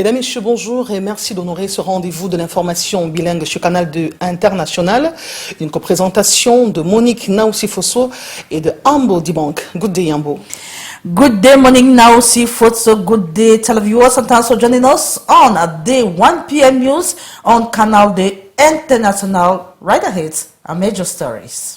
Mesdames, Messieurs, bonjour et merci d'honorer ce rendez-vous de l'information bilingue sur Canal 2 International. Une coprésentation de Monique Naousifoso et de Ambo Dibank. Good day, Ambo. Good day, morning now, so good day, televiewers, and thanks for joining us on a day 1 p.m. news on Canal D International. Right ahead, our major stories.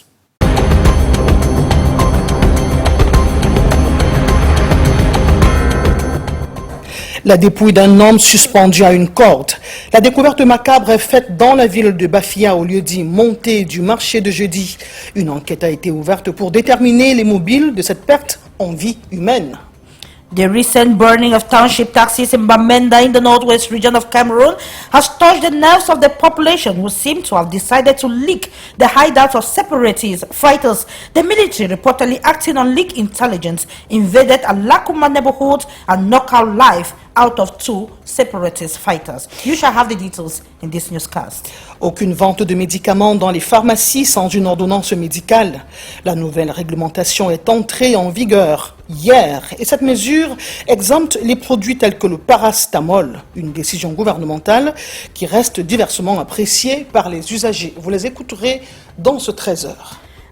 La dépouille d'un homme suspendu à une corde. La découverte macabre est faite dans la ville de Bafia au lieu-dit Montée du marché de jeudi. Une enquête a été ouverte pour déterminer les mobiles de cette perte en vie humaine. The recent burning of township taxis in Bamenda in the northwest region of Cameroon has touched the nerves of the population, who seem to have decided to leak the hideout of separatist fighters. The military, reportedly acting on leaked intelligence, invaded a Lakuma neighborhood and knocked out life out of 2 separatist fighters. You shall have the details in this newscast. Aucune vente de médicaments dans les pharmacies sans une ordonnance médicale. La nouvelle réglementation est entrée en vigueur hier et cette mesure exempte les produits tels que le paracétamol, une décision gouvernementale qui reste diversement appréciée par les usagers. Vous les écouterez dans ce 13h.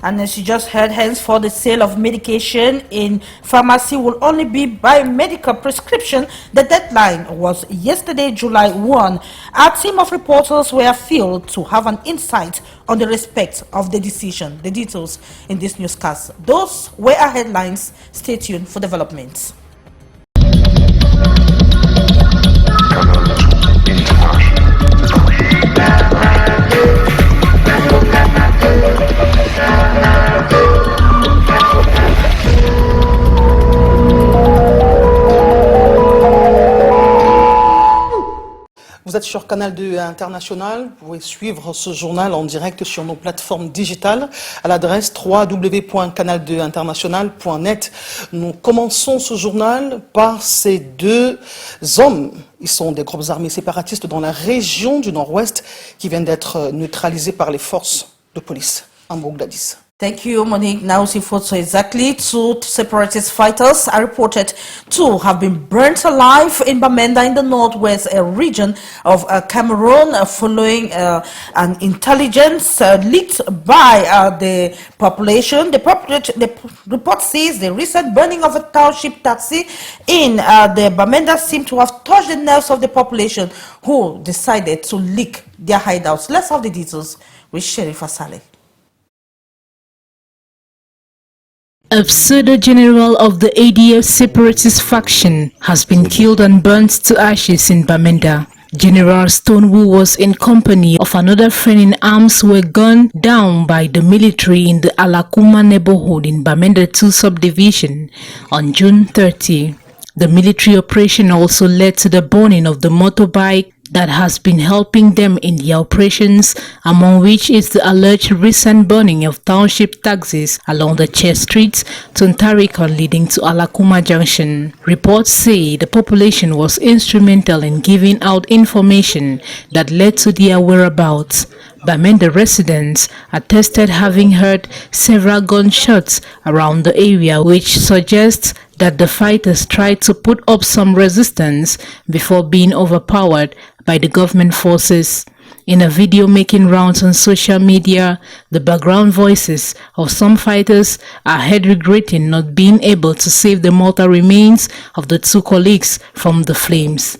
And as you just heard, henceforth the sale of medication in pharmacy will only be by medical prescription. The deadline was yesterday, July 1. Our team of reporters were afield to have an insight on the respect of the decision. The details in this newscast. Those were our headlines. Stay tuned for developments. Vous êtes sur Canal 2 International, vous pouvez suivre ce journal en direct sur nos plateformes digitales à l'adresse www.canal2international.net. Nous commençons ce journal par ces 2 hommes. Ils sont des groupes armés séparatistes dans la région du Nord-Ouest qui viennent d'être neutralisés par les forces de police en Gladys. Thank you, Monique. Now, so exactly 2 separatist fighters are reported to have been burnt alive in Bamenda in the northwest region of Cameroon following an intelligence leaked by the population. The report says the recent burning of a township taxi in the Bamenda seemed to have touched the nerves of the population, who decided to leak their hideouts. Let's have the details with Sheriff Asale. A pseudo-general of the ADF separatist faction has been killed and burnt to ashes in Bamenda. General Stonewu was in company of another friend in arms who were gunned down by the military in the Alakuma neighborhood in Bamenda 2 subdivision on June 30. The military operation also led to the burning of the motorbike that has been helping them in their operations, among which is the alleged recent burning of township taxis along the Chess Street to Ntarikon leading to Alakuma Junction. Reports say the population was instrumental in giving out information that led to their whereabouts. Bamenda residents attested having heard several gunshots around the area, which suggests that the fighters tried to put up some resistance before being overpowered by the government forces. In a video making rounds on social media, the background voices of some fighters are heard regretting not being able to save the mortal remains of the 2 colleagues from the flames.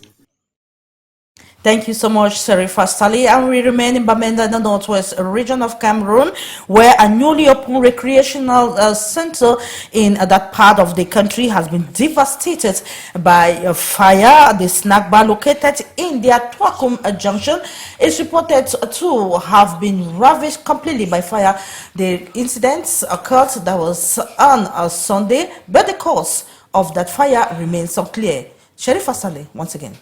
Thank you so much, Sheriff Asale. And we remain in Bamenda in the northwest region of Cameroon, where a newly opened recreational center in that part of the country has been devastated by fire. The snack bar located in the Atwakum junction is reported to have been ravaged completely by fire. The incident occurred that was on a Sunday, but the cause of that fire remains unclear. Sheriff Asale, once again.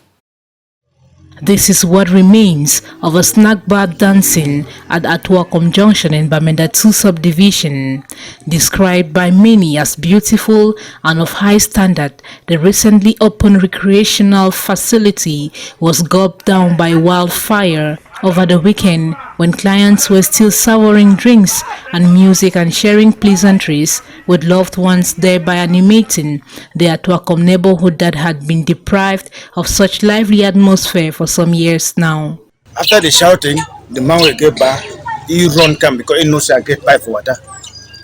This is what remains of a snack bar dancing at Atwakom Junction in Bamenda 2 subdivision. Described by many as beautiful and of high standard, the recently opened recreational facility was gulped down by wildfire Over the weekend, when clients were still savoring drinks and music and sharing pleasantries with loved ones, thereby animating the Atuakom neighborhood that had been deprived of such lively atmosphere for some years now. After the shouting, the man will get back. He run come because he knows I get pipe for water.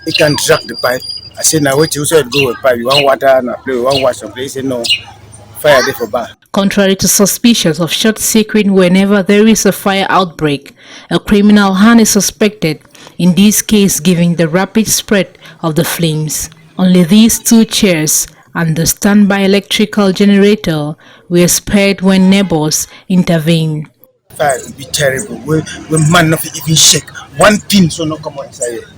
He can drag the pipe. I said, now wait, you said go with pipe. You want water and I play, you want wash some place. He said, no, fire there for bar. Contrary to suspicions of short circuit whenever there is a fire outbreak, a criminal hand is suspected, in this case giving the rapid spread of the flames. Only these 2 chairs and the standby electrical generator were spared when neighbors intervened. Fire will be terrible. We man not even shake. One pin so no come out inside here.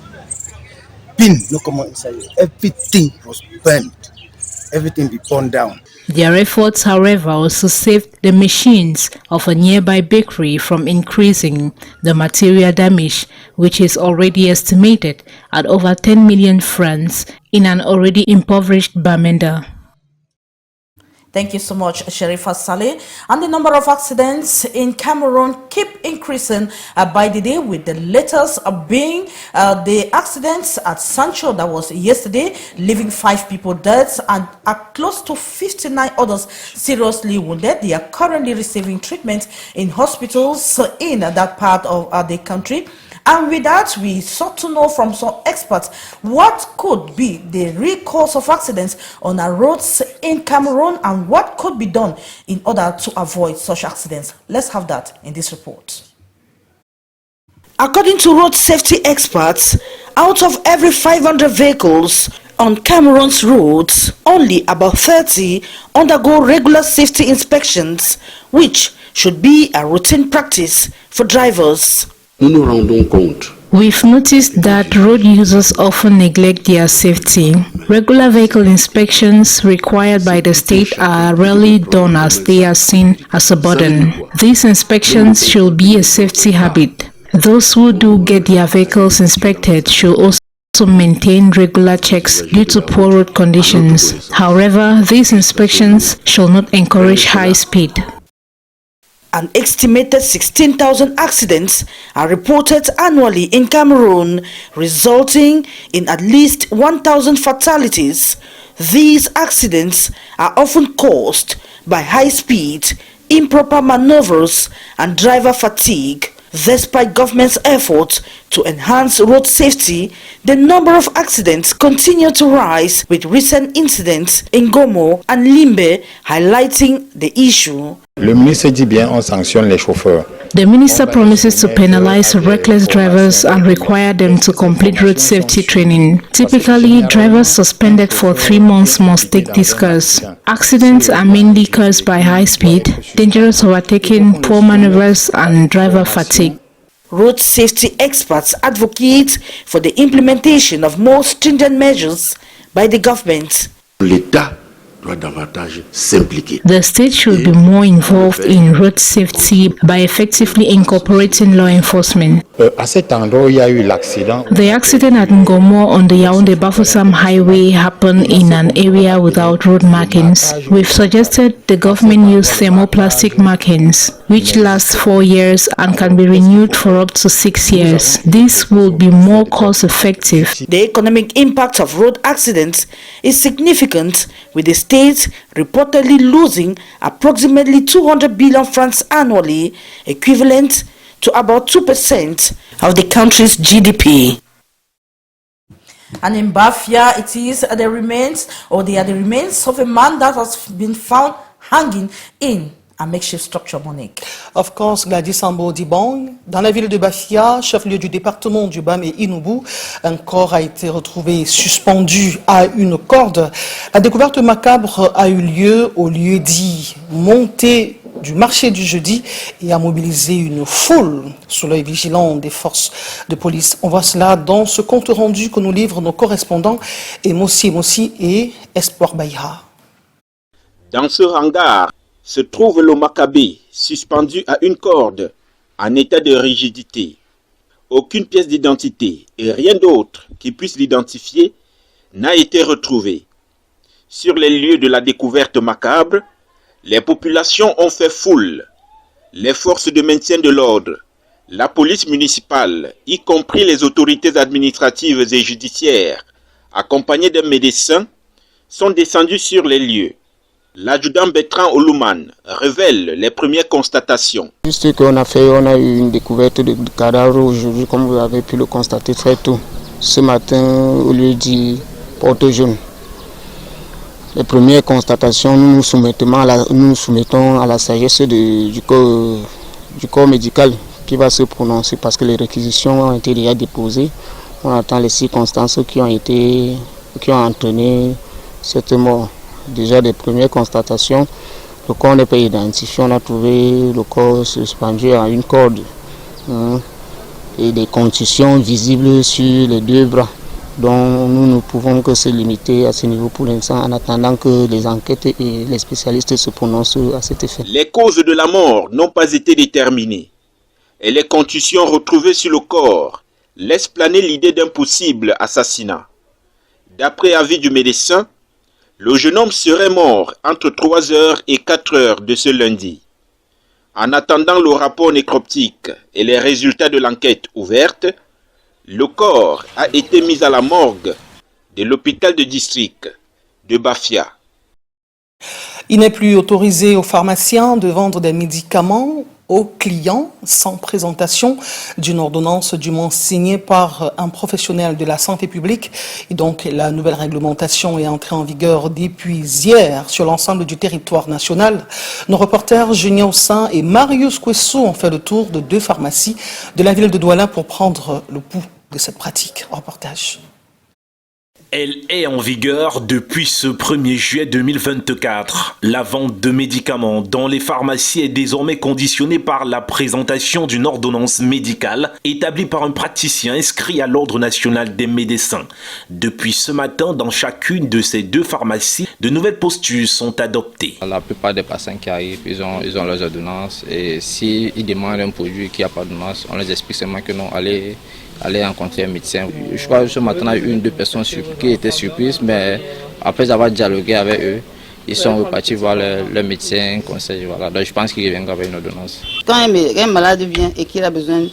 Pin no come out inside here. Everything was burnt. Everything be burned down. Their efforts, however, also saved the machines of a nearby bakery from increasing the material damage, which is already estimated at over 10 million francs in an already impoverished Bamenda. Thank you so much, Sherifa Saleh. And the number of accidents in Cameroon keep increasing by the day, with the latest being the accidents at Sancho that was yesterday, leaving 5 people dead and close to 59 others seriously wounded. They are currently receiving treatment in hospitals in that part of the country. And with that, we sought to know from some experts what could be the real cause of accidents on our roads in Cameroon and what could be done in order to avoid such accidents. Let's have that in this report. According to road safety experts, out of every 500 vehicles on Cameroon's roads, only about 30 undergo regular safety inspections, which should be a routine practice for drivers. We've noticed that road users often neglect their safety. Regular vehicle inspections required by the state are rarely done as they are seen as a burden. These inspections should be a safety habit. Those who do get their vehicles inspected should also maintain regular checks due to poor road conditions. However, these inspections should not encourage high speed. An estimated 16,000 accidents are reported annually in Cameroon, resulting in at least 1,000 fatalities. These accidents are often caused by high speed, improper maneuvers, and driver fatigue. Despite government's efforts to enhance road safety, the number of accidents continue to rise, with recent incidents in Gomo and Limbe highlighting the issue. Le ministre dit bien on sanctionne les chauffeurs. The minister promises to penalize reckless drivers and require them to complete road safety training. Typically, drivers suspended for 3 months must take this course. Accidents are mainly caused by high speed, dangerous overtaking, poor maneuvers, and driver fatigue. Road safety experts advocate for the implementation of more stringent measures by the government. The state should be more involved in road safety by effectively incorporating law enforcement. À cet endroit où il y a eu l'accident. The accident at Ngomo on the Yaoundé-Bafoussam highway happened in an area without road markings. We've suggested the government use thermoplastic markings, which last 4 years and can be renewed for up to 6 years. This will be more cost-effective. The economic impact of road accidents is significant, with the state reportedly losing approximately 200 billion francs annually, equivalent to about 2% of the country's GDP. And in Bafia, it is the remains of a man that has been found hanging in a makeshift structure, Monique. Of course, Gladys Sambo Dibong, dans la ville de Bafia, chef-lieu du département du Bam et Inoubou, un corps a été retrouvé suspendu à une corde. La découverte macabre a eu lieu au lieu dit Montée du marché du jeudi et a mobilisé une foule sous l'œil vigilant des forces de police. On voit cela dans ce compte rendu que nous livrent nos correspondants Mossi et Espoir Baïra. Dans ce hangar se trouve le Maccabée, suspendu à une corde, en état de rigidité. Aucune pièce d'identité et rien d'autre qui puisse l'identifier n'a été retrouvé. Sur les lieux de la découverte macabre, les populations ont fait foule. Les forces de maintien de l'ordre La police municipale, y compris les autorités administratives et judiciaires, accompagnées d'un médecin, sont descendus sur les lieux. L'adjudant Bertrand Oulouman révèle les premières constatations. Juste qu'on a fait, on a eu une découverte de cadavre aujourd'hui, comme vous avez pu le constater très tôt. Ce matin, au lieu du porte jaune. Les premières constatations, nous nous soumettons à la sagesse du corps médical qui va se prononcer parce que les réquisitions ont été déjà déposées. On attend les circonstances qui ont entraîné cette mort. Déjà des premières constatations, le corps n'est pas identifié, on a trouvé le corps suspendu à une corde et des contusions visibles sur les deux bras. Donc nous ne pouvons que se limiter à ce niveau pour l'instant en attendant que les enquêtes et les spécialistes se prononcent à cet effet. Les causes de la mort n'ont pas été déterminées et les contusions retrouvées sur le corps laissent planer l'idée d'un possible assassinat. D'après avis du médecin, le jeune homme serait mort entre 3h et 4h de ce lundi. En attendant le rapport nécroptique et les résultats de l'enquête ouverte, le corps a été mis à la morgue de l'hôpital de district de Bafia. Il n'est plus autorisé aux pharmaciens de vendre des médicaments aux clients sans présentation d'une ordonnance du moins signée par un professionnel de la santé publique. Et donc la nouvelle réglementation est entrée en vigueur depuis hier sur l'ensemble du territoire national. Nos reporters Junior Saint et Marius Kwesou ont fait le tour de 2 pharmacies de la ville de Douala pour prendre le pouls de cette pratique. Reportage. Elle est en vigueur depuis ce 1er juillet 2024. La vente de médicaments dans les pharmacies est désormais conditionnée par la présentation d'une ordonnance médicale établie par un praticien inscrit à l'Ordre national des médecins. Depuis ce matin, dans chacune de ces 2 pharmacies, de nouvelles postures sont adoptées. La plupart des patients qui arrivent, ils ont leurs ordonnances et s'ils demandent un produit qui n'a pas d'ordonnance, on les explique seulement que non, aller rencontrer un médecin. Je crois que ce matin, il y a eu 1 ou 2 personnes qui étaient surprises, mais après avoir dialogué avec eux, ils sont repartis voir leur médecin, conseil. Voilà. Donc je pense qu'ils reviendront avec une ordonnance. Quand un malade vient et qu'il a besoin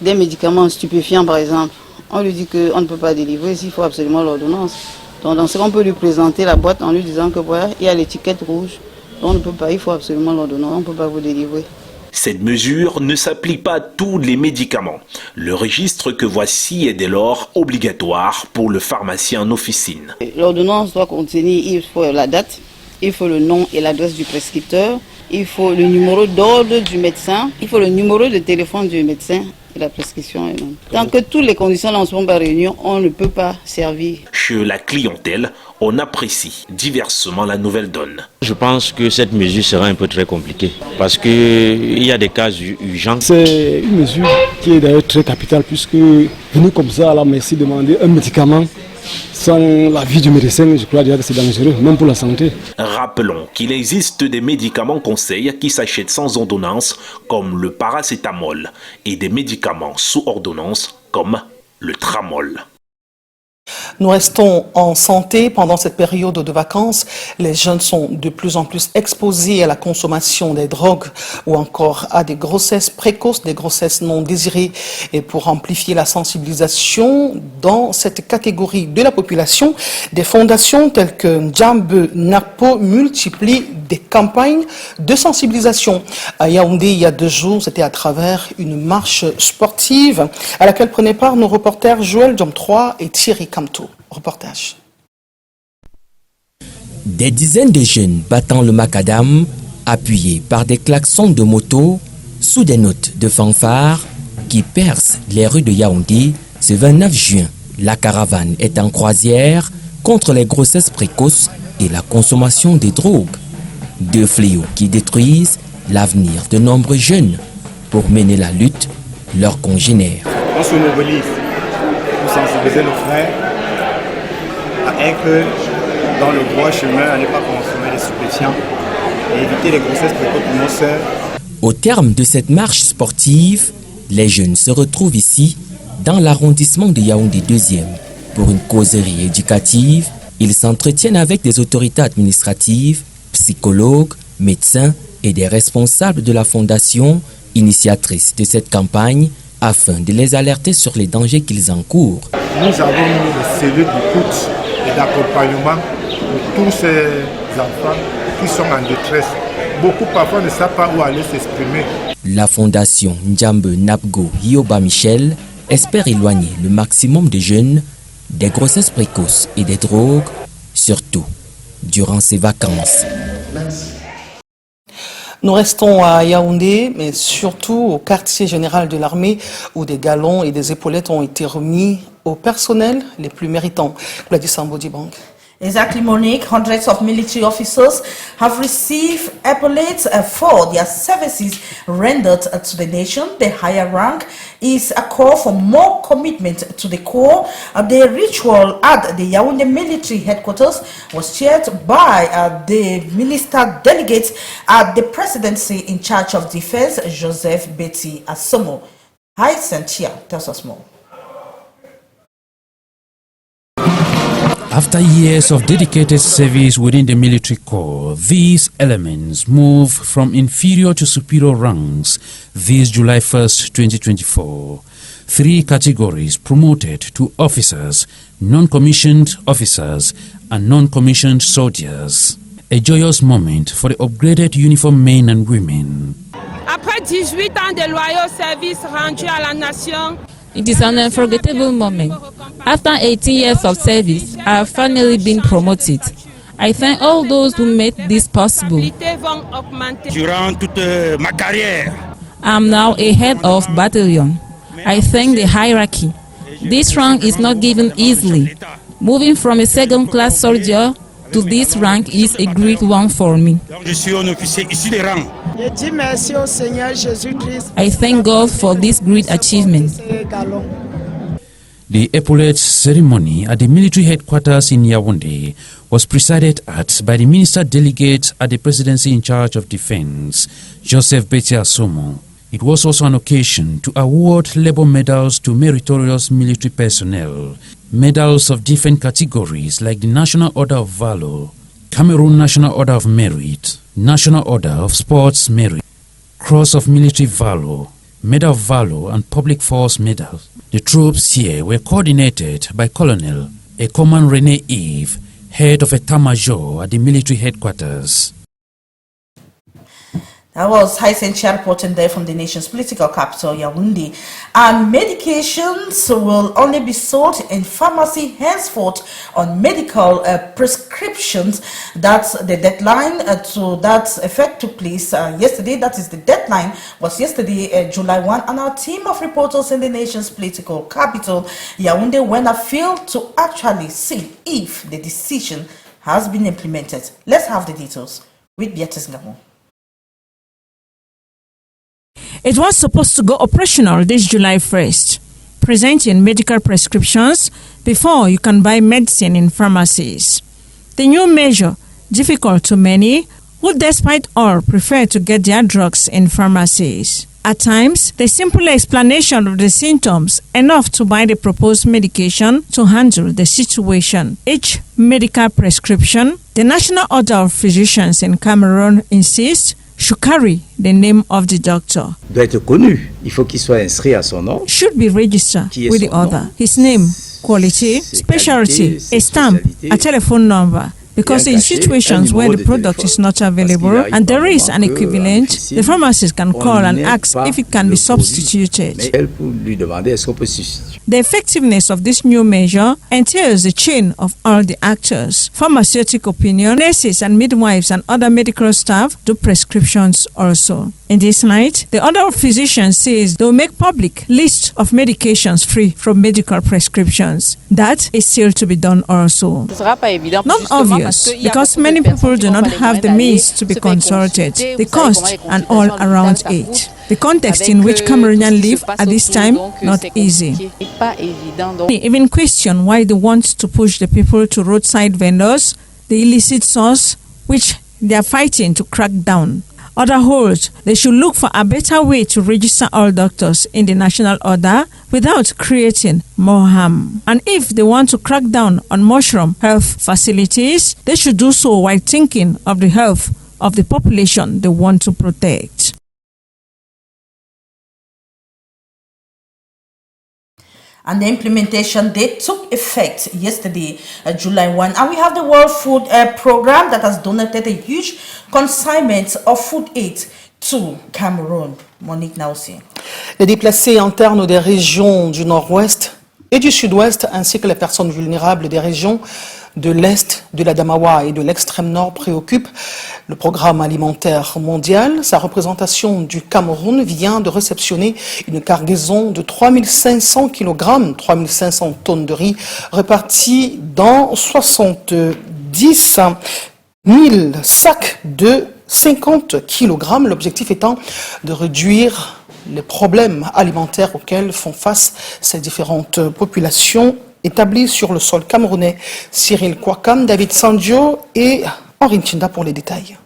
des médicaments stupéfiants, par exemple, on lui dit qu'on ne peut pas délivrer s'il faut absolument l'ordonnance. Donc dans ce qu'on peut lui présenter la boîte en lui disant que voilà, il y a l'étiquette rouge, on ne peut pas, il faut absolument l'ordonnance, on ne peut pas vous délivrer. Cette mesure ne s'applique pas à tous les médicaments. Le registre que voici est dès lors obligatoire pour le pharmacien en officine. L'ordonnance doit contenir, il faut la date, il faut le nom et l'adresse du prescripteur, il faut le numéro d'ordre du médecin, il faut le numéro de téléphone du médecin et la prescription elle-même. Tant que toutes les conditions ne sont pas réunies, on ne peut pas servir. Chez la clientèle, on apprécie diversement la nouvelle donne. Je pense que cette mesure sera un peu très compliquée parce qu'il y a des cas urgents. C'est une mesure qui est d'ailleurs très capitale puisque venir comme ça à la merci demander un médicament sans l'avis du médecin, je crois déjà que c'est dangereux, même pour la santé. Rappelons qu'il existe des médicaments conseils qui s'achètent sans ordonnance comme le paracétamol et des médicaments sous ordonnance comme le tramol. Nous restons en santé. Pendant cette période de vacances, les jeunes sont de plus en plus exposés à la consommation des drogues ou encore à des grossesses précoces, des grossesses non désirées. Et pour amplifier la sensibilisation dans cette catégorie de la population, des fondations telles que Djambe Napo multiplient des campagnes de sensibilisation. À Yaoundé, il y a 2 jours, c'était à travers une marche sportive à laquelle prenaient part nos reporters Joël Diom 3 et Thierry Camto. Reportage. Des dizaines de jeunes battant le macadam, appuyés par des klaxons de moto, sous des notes de fanfare qui percent les rues de Yaoundé, ce 29 juin, la caravane est en croisière contre les grossesses précoces et la consommation des drogues. 2 fléaux qui détruisent l'avenir de nombreux jeunes. Pour mener la lutte, leurs congénères. On se mobilise pour sensibiliser nos frères à être dans le droit chemin, à ne pas consommer les stupéfiants et éviter les grossesses précoces pour nos sœurs. Au terme de cette marche sportive, les jeunes se retrouvent ici, dans l'arrondissement de Yaoundé 2e. Pour une causerie éducative, ils s'entretiennent avec des autorités administratives, psychologues, médecins et des responsables de la fondation initiatrice de cette campagne, afin de les alerter sur les dangers qu'ils encourent. Nous avons mis des cellules d'écoute et d'accompagnement pour tous ces enfants qui sont en détresse. Beaucoup parfois ne savent pas où aller s'exprimer. La fondation Njambe Napgo Hioba Michel espère éloigner le maximum de jeunes des grossesses précoces et des drogues, surtout durant ces vacances. Nous restons à Yaoundé, mais surtout au quartier général de l'armée, où des galons et des épaulettes ont été remis au personnel les plus méritants. Gladys Sambodi-Bank. Exactly, Monique. Hundreds of military officers have received epaulettes for their services rendered to the nation. The higher rank is a call for more commitment to the Corps. The ritual at the Yaoundé military headquarters was chaired by the minister delegate at the presidency in charge of defense, Joseph Betty Asomo. Hi, Santia, tells us more. After years of dedicated service within the military corps, these elements move from inferior to superior ranks this July 1st, 2024. 3 categories promoted to officers, non-commissioned officers and non-commissioned soldiers. A joyous moment for the upgraded uniformed men and women. Après 18 ans de loyaux services rendus à la nation, it is an unforgettable moment. After 18 years of service, I have finally been promoted. I thank all those who made this possible. Durant toute ma carrière, I am now a head of battalion. I thank the hierarchy. This rank is not given easily. Moving from a second-class soldier to this rank is a great one for me. je suis un officier issu des rangs. I thank God for this great achievement. The epaulette ceremony at the military headquarters in Yaoundé was presided at by the minister delegate at the presidency in charge of defense, Joseph Betty Asomo. It was also an occasion to award labor medals to meritorious military personnel, medals of different categories like the National Order of Valor, Cameroon National Order of Merit, National Order of Sports Merit, Cross of Military Valor, Medal of Valor and Public Force Medals. The troops here were coordinated by Colonel Ekoman Rene Eve, head of État-Major at the military headquarters. That was Haisentia reporting there from the nation's political capital, Yaoundé. And medications will only be sold in pharmacy henceforth on medical prescriptions. That's the deadline to that effect took place yesterday. That is the deadline was yesterday, July 1. And our team of reporters in the nation's political capital, Yaoundé, went afield to actually see if the decision has been implemented. Let's have the details with Beatrice Ngamo. It was supposed to go operational this July 1st, presenting medical prescriptions before you can buy medicine in pharmacies. The new measure, difficult to many, who despite all prefer to get their drugs in pharmacies. At times, the simple explanation of the symptoms enough to buy the proposed medication to handle the situation. Each medical prescription, the National Order of Physicians in Cameroon insists, should carry the name of the doctor. Doit être connu. Il faut qu'il soit inscrit à son nom. Should be registered with the other. His name, quality, specialty, a stamp, a telephone number. Because in situations where the product is not available and there is an equivalent, the pharmacist can call and ask if it can be substituted. The effectiveness of this new measure entails the chain of all the actors. Pharmaceutic opinion, nurses and midwives and other medical staff do prescriptions also. In this light, the Order of Physicians says they will make public list of medications free from medical prescriptions. That is still to be done also. Not obvious, because many people do not have the means to be consulted, the cost and all around it. The context in which Cameroonians live at this time, not easy. They even question why they want to push the people to roadside vendors, the illicit source, which they are fighting to crack down. Other hold they should look for a better way to register all doctors in the national order without creating more harm. And if they want to crack down on mushroom health facilities, they should do so while thinking of the health of the population they want to protect. And the implementation date took effect yesterday, July 1. And we have the World Food Program that has donated a huge consignment of food aid to Cameroun. Monique Naoussi. Les déplacés internes des régions du nord-ouest et du sud-ouest, ainsi que les personnes vulnérables des régions de l'Est, de l'Adamawa et de l'extrême nord préoccupent le programme alimentaire mondial. Sa représentation du Cameroun vient de réceptionner une cargaison de 3500 kg, 3500 tonnes de riz réparties dans 70 000 sacs de 50 kg. L'objectif étant de réduire les problèmes alimentaires auxquels font face ces différentes populations établies sur le sol camerounais. Cyril Kouakam, David Sandio et Henri Nchinda pour les détails.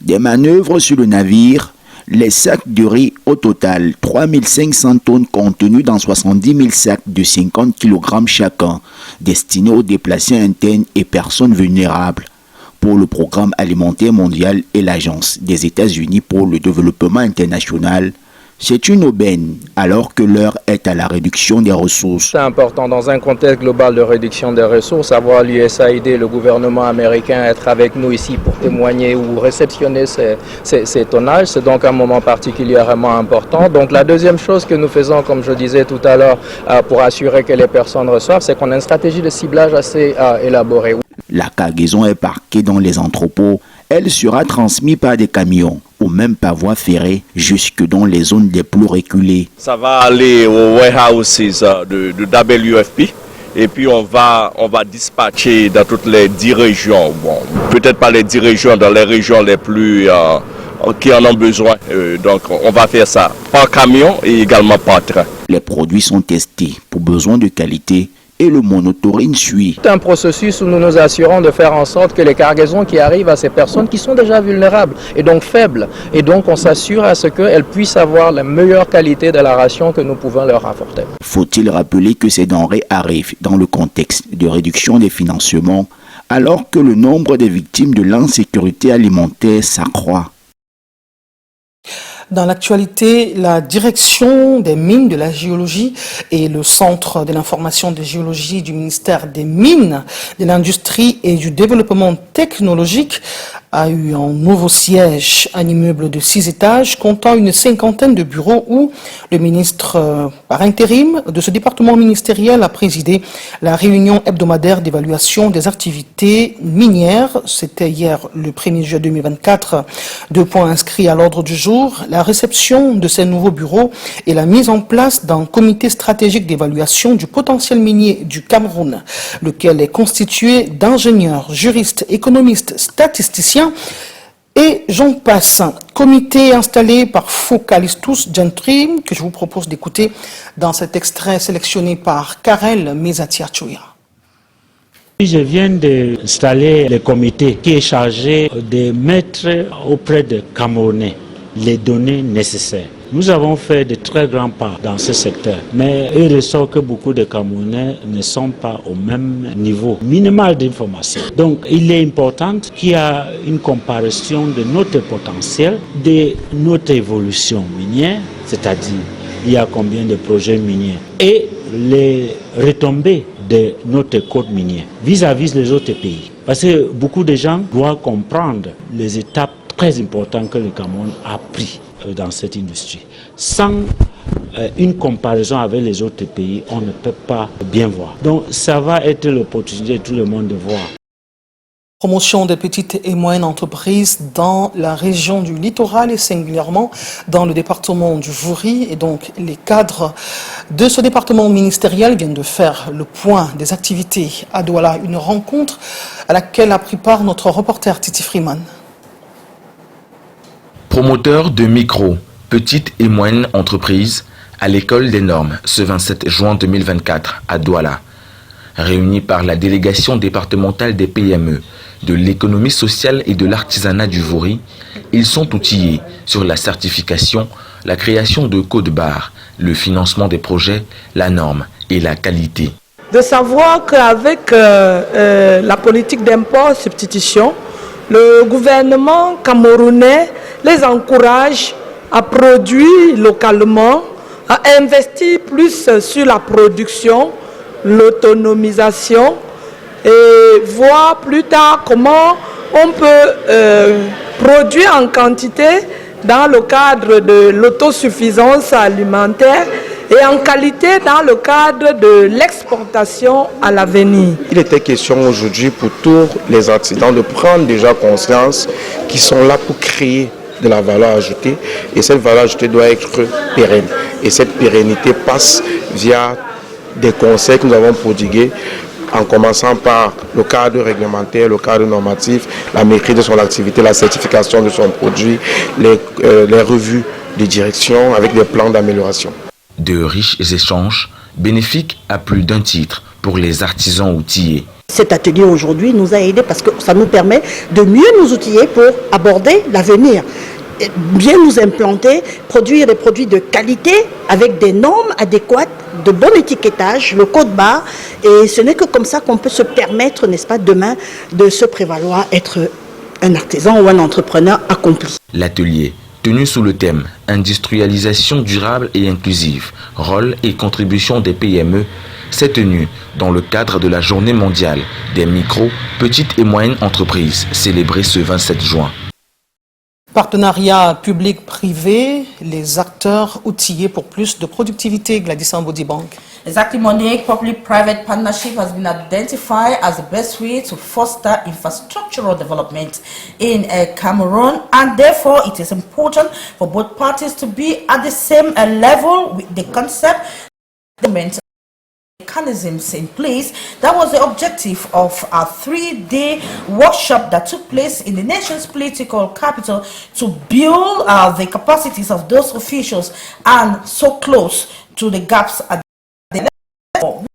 Des manœuvres sur le navire, les sacs de riz au total, 3500 tonnes contenues dans 70 000 sacs de 50 kg chacun, destinés aux déplacés internes et personnes vulnérables pour le programme alimentaire mondial et l'Agence des États-Unis pour le développement international. C'est une aubaine alors que l'heure est à la réduction des ressources. C'est important dans un contexte global de réduction des ressources, avoir l'USAID, le gouvernement américain, être avec nous ici pour témoigner ou réceptionner ces tonnages. C'est donc un moment particulièrement important. Donc la deuxième chose que nous faisons, comme je disais tout à l'heure, pour assurer que les personnes reçoivent, c'est qu'on a une stratégie de ciblage assez élaborée. La cargaison est parquée dans les entrepôts. Elle sera transmise par des camions ou même par voie ferrée jusque dans les zones les plus reculées. Ça va aller aux warehouses de WFP et puis on va dispatcher dans toutes les 10 régions. Bon, peut-être pas les 10 régions, dans les régions les plus qui en ont besoin. Donc on va faire ça par camion et également par train. Les produits sont testés pour besoin de qualité et le monitoring suit. C'est un processus où nous nous assurons de faire en sorte que les cargaisons qui arrivent à ces personnes qui sont déjà vulnérables et donc faibles, et donc on s'assure à ce qu'elles puissent avoir la meilleure qualité de la ration que nous pouvons leur apporter. Faut-il rappeler que ces denrées arrivent dans le contexte de réduction des financements alors que le nombre des victimes de l'insécurité alimentaire s'accroît? Dans l'actualité, la direction des mines de la géologie et le centre de l'information de géologie du ministère des Mines, de l'Industrie et du Développement technologique a eu un nouveau siège, un immeuble de 6 étages comptant une cinquantaine de bureaux où le ministre par intérim de ce département ministériel a présidé la réunion hebdomadaire d'évaluation des activités minières. C'était hier le 1er juillet 2024. 2 points inscrits à l'ordre du jour, la réception de ces nouveaux bureaux et la mise en place d'un comité stratégique d'évaluation du potentiel minier du Cameroun, lequel est constitué d'ingénieurs, juristes, économistes, statisticiens et j'en passe. Comité installé par Focalistus Gentry, que je vous propose d'écouter dans cet extrait sélectionné par Karel Mesatiachoya. Je viens d'installer le comité qui est chargé de mettre auprès des Camerounais les données nécessaires. Nous avons fait de très grands pas dans ce secteur, mais il ressort que beaucoup de Camerounais ne sont pas au même niveau minimal d'information. Donc il est important qu'il y ait une comparaison de notre potentiel, de notre évolution minière, c'est-à-dire il y a combien de projets miniers, et les retombées de notre code minier vis-à-vis des autres pays. Parce que beaucoup de gens doivent comprendre les étapes très importantes que le Cameroun a prises dans cette industrie. Sans une comparaison avec les autres pays, on ne peut pas bien voir. Donc ça va être l'opportunité de tout le monde de voir. Promotion des petites et moyennes entreprises dans la région du littoral et singulièrement dans le département du Vouri. Et donc les cadres de ce département ministériel viennent de faire le point des activités à Douala. Une rencontre à laquelle a pris part notre reporter Titi Freeman. Promoteur de micro, petites et moyennes entreprises à l'école des normes ce 27 juin 2024 à Douala. Réunis par la délégation départementale des PME, de l'économie sociale et de l'artisanat du Vouri, ils sont outillés sur la certification, la création de codes-barres, le financement des projets, la norme et la qualité. De savoir qu'avec la politique d'import-substitution, le gouvernement camerounais les encourage à produire localement à investir plus sur la production, l'autonomisation et voir plus tard comment on peut produire en quantité dans le cadre de l'autosuffisance alimentaire et en qualité dans le cadre de l'exportation à l'avenir. Il était question aujourd'hui pour tous les artisans de prendre déjà conscience qu'ils sont là pour créer de la valeur ajoutée et cette valeur ajoutée doit être pérenne. Et cette pérennité passe via des conseils que nous avons prodigués en commençant par le cadre réglementaire, le cadre normatif, la maîtrise de son activité, la certification de son produit, les revues de direction avec des plans d'amélioration. De riches échanges bénéfiques à plus d'un titre pour les artisans outillés. Cet atelier aujourd'hui nous a aidés parce que ça nous permet de mieux nous outiller pour aborder l'avenir. Bien nous implanter, produire des produits de qualité avec des normes adéquates, de bon étiquetage, le code barre. Et ce n'est que comme ça qu'on peut se permettre, n'est-ce pas, demain, de se prévaloir être un artisan ou un entrepreneur accompli. L'atelier, tenu sous le thème « Industrialisation durable et inclusive, rôle et contribution des PME », s'est tenu dans le cadre de la Journée mondiale des micro, petites et moyennes entreprises, célébrée ce 27 juin. Partenariat public-privé, les acteurs outillés pour plus de productivité, Gladys Ambodibank. Exactly, Monique. Public-private partnership has been identified as the best way to foster infrastructural development in Cameroon, and therefore it is important for both parties to be at the same level with the concept, the mechanisms in place. That was the objective of a 3-day workshop that took place in the nation's political capital to build the capacities of those officials and so close to the gaps at the level.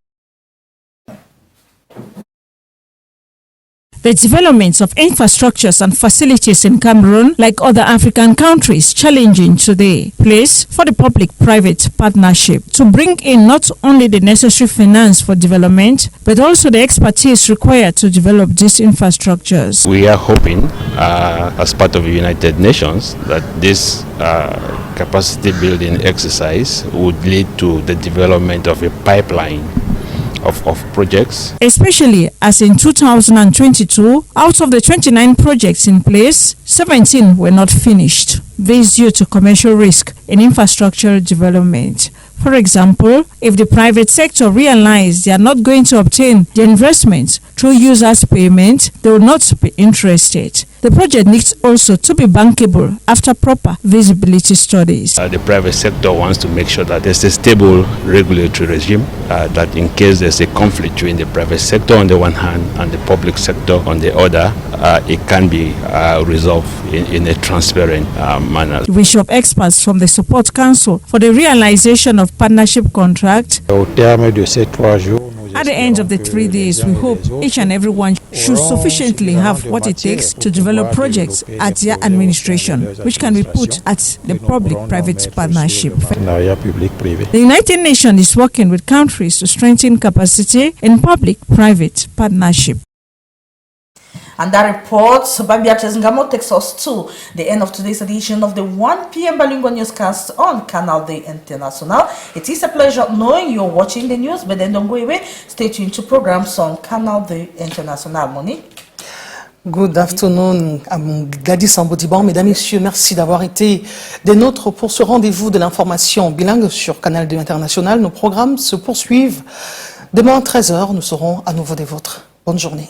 The development of infrastructures and facilities in Cameroon, like other African countries, challenging today, place for the public-private partnership to bring in not only the necessary finance for development, but also the expertise required to develop these infrastructures. We are hoping, as part of the United Nations, that this capacity building exercise would lead to the development of a pipeline of projects. Especially as in 2022, out of the 29 projects in place, 17 were not finished. This due to commercial risk in infrastructure development. For example, if the private sector realize they are not going to obtain the investment through users' payment, they will not be interested. The project needs also to be bankable after proper visibility studies. The private sector wants to make sure that there's a stable regulatory regime, that in case there's a conflict between the private sector on the one hand and the public sector on the other, it can be resolved in a transparent manner. We wish of experts from the Support Council for the realization of partnership contract. At the end of the 3 days, we hope each and everyone should sufficiently have what it takes to develop projects at their administration, which can be put at the public-private partnership. The United Nations is working with countries to strengthen capacity in public-private partnership. And that report by Beatrice Ngamo takes us to the end of today's edition of the 1 p.m. Bilingual newscast on Canal D International. It is a pleasure knowing you're watching the news, but then don't go away. Stay tuned to programs on Canal D International. Monique. Good afternoon, Gladys Ambodibank. Mesdames, Messieurs, merci d'avoir été des nôtres pour ce rendez-vous de l'information bilingue sur Canal D International. Nos programmes se poursuivent. Demain à 13h, nous serons à nouveau des vôtres. Bonne journée.